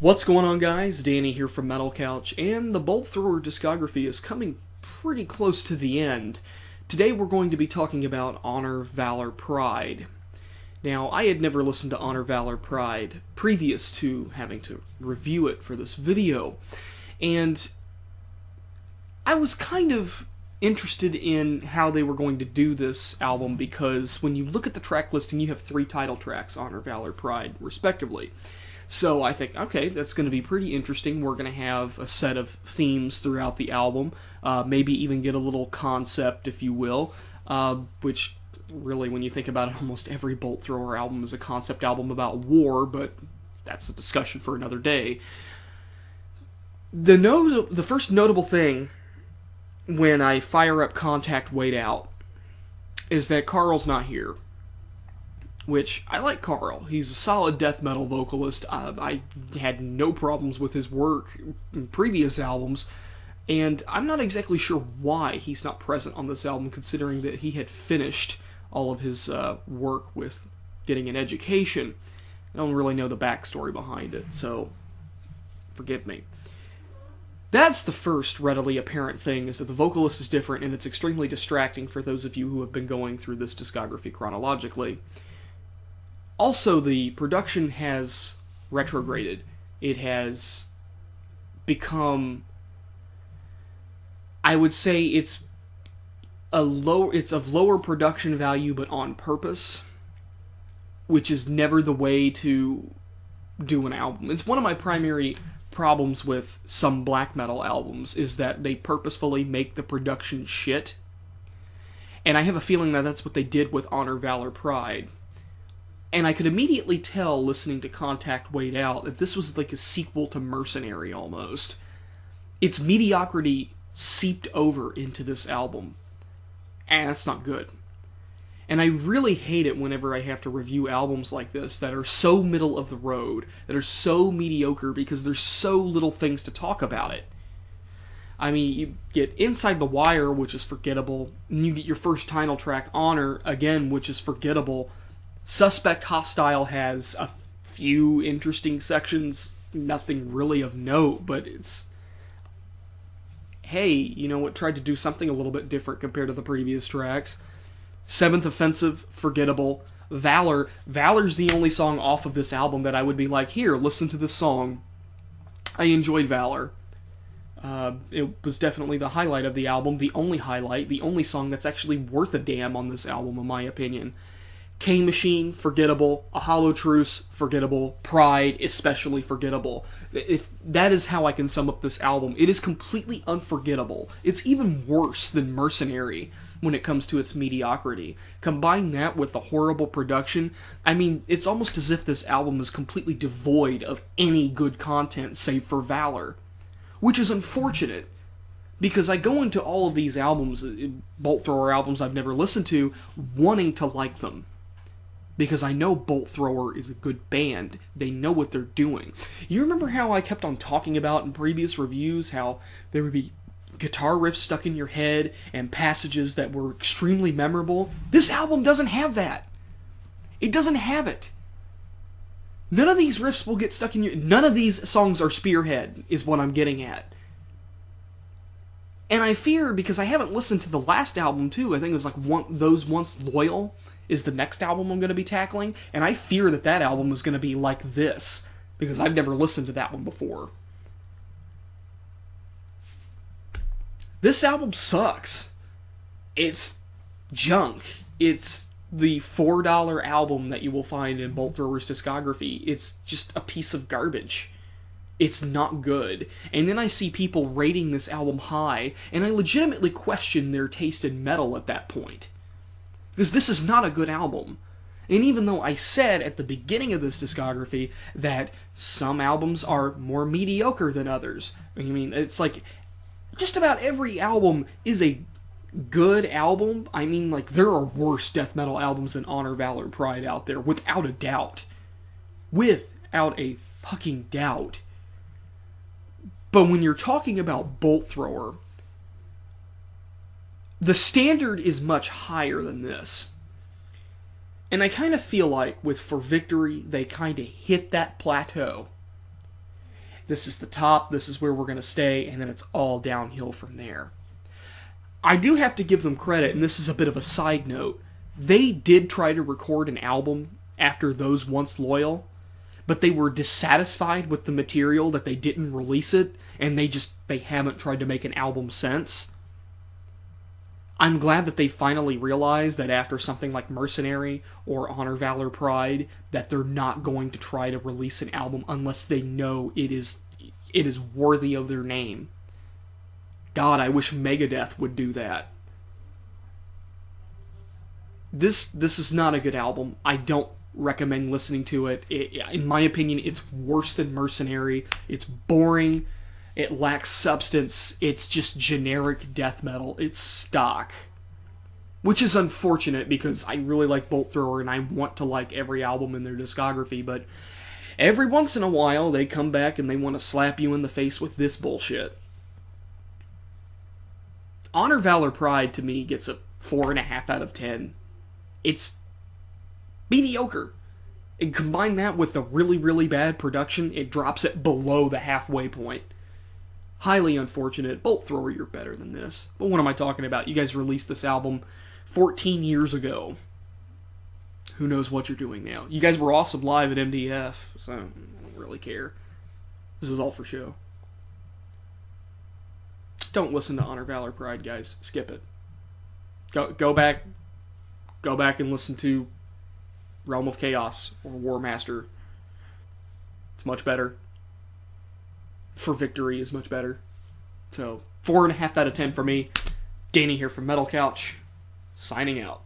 What's going on, guys? Danny here from Metal Couch, and the Bolt Thrower discography is coming pretty close to the end. Today we're going to be talking about Honor, Valor, Pride. Now, I had never listened to Honor, Valor, Pride previous to having to review it for this video, and I was kind of interested in how they were going to do this album because when you look at the track listing, you have 3 title tracks, Honor, Valor, Pride, respectively. So I think, okay, that's going to be pretty interesting. We're going to have a set of themes throughout the album, maybe even get a little concept, if you will, which really, when you think about it, almost every Bolt Thrower album is a concept album about war, but that's a discussion for another day. The first notable thing when I fire up Contact Wait Out is that Carl's not here. Which, I like Carl. He's a solid death metal vocalist. I had no problems with his work in previous albums, and I'm not exactly sure why he's not present on this album, considering that he had finished all of his work with getting an education. I don't really know the backstory behind it, so forgive me. That's the first readily apparent thing, is that the vocalist is different, and it's extremely distracting for those of you who have been going through this discography chronologically. Also, the production has retrograded. It has become, I would say it's of lower production value, but on purpose, which is never the way to do an album. It's one of my primary problems with some black metal albums, is that they purposefully make the production shit. And I have a feeling that that's what they did with Honor, Valor, Pride. And I could immediately tell, listening to Contact Wait Out, that this was like a sequel to Mercenary, almost. Its mediocrity seeped over into this album. And that's not good. And I really hate it whenever I have to review albums like this that are so middle of the road, that are so mediocre because there's so little things to talk about it. I mean, you get Inside the Wire, which is forgettable, and you get your first title track, Honor, again, which is forgettable. Suspect Hostile has a few interesting sections, nothing really of note, but it's, hey, you know what, tried to do something a little bit different compared to the previous tracks. Seventh Offensive, forgettable. Valor's the only song off of this album that I would be like, here, listen to this song. I enjoyed Valor. It was definitely the highlight of the album, the only highlight, the only song that's actually worth a damn on this album, in my opinion. K-Machine, forgettable. A Hollow Truce, forgettable. Pride, especially forgettable. If that is how I can sum up this album, it is completely unforgettable. It's even worse than Mercenary when it comes to its mediocrity. Combine that with the horrible production, I mean, it's almost as if this album is completely devoid of any good content save for Valor. Which is unfortunate, because I go into all of these albums, Bolt Thrower albums I've never listened to, wanting to like them. Because I know Bolt Thrower is a good band. They know what they're doing. You remember how I kept on talking about in previous reviews how there would be guitar riffs stuck in your head and passages that were extremely memorable? This album doesn't have that. It doesn't have it. None of these riffs will get stuck in your... None of these songs are Spearhead, is what I'm getting at. And I fear, because I haven't listened to the last album, too. I think it was like Those Once Loyal is the next album I'm going to be tackling, and I fear that that album is going to be like this, because I've never listened to that one before. This album sucks. It's junk. It's the $4 album that you will find in Bolt Thrower's discography. It's just a piece of garbage. It's not good. And then I see people rating this album high, and I legitimately question their taste in metal at that point. Because this is not a good album. And even though I said at the beginning of this discography that some albums are more mediocre than others, I mean, it's like, just about every album is a good album. I mean, like, there are worse death metal albums than Honor, Valor, Pride out there, without a doubt. Without a fucking doubt. But when you're talking about Bolt Thrower, the standard is much higher than this. And I kind of feel like with For Victory, they kind of hit that plateau. This is the top, this is where we're going to stay, and then it's all downhill from there. I do have to give them credit, and this is a bit of a side note. They did try to record an album after Those Once Loyal, but they were dissatisfied with the material that they didn't release it, and they haven't tried to make an album since. I'm glad that they finally realized that after something like Mercenary or Honor, Valor, Pride, that they're not going to try to release an album unless they know it is worthy of their name. God, I wish Megadeth would do that. This is not a good album. I don't recommend listening to it. In my opinion, it's worse than Mercenary. It's boring. It lacks substance. It's just generic death metal. It's stock. Which is unfortunate because I really like Bolt Thrower and I want to like every album in their discography, but every once in a while they come back and they want to slap you in the face with this bullshit. Honor, Valor, Pride to me gets a 4.5 out of 10. It's mediocre. And combine that with the really, really bad production, it drops it below the halfway point. Highly unfortunate. Bolt Thrower, you're better than this. But what am I talking about? You guys released this album 14 years ago. Who knows what you're doing now? You guys were awesome live at MDF, so I don't really care. This is all for show. Don't listen to Honor, Valor, Pride, guys. Skip it. Go back and listen to Realm of Chaos or War Master. It's much better. For Victory is much better. So, 4.5 out of 10 for me. Danny here from Metal Couch, signing out.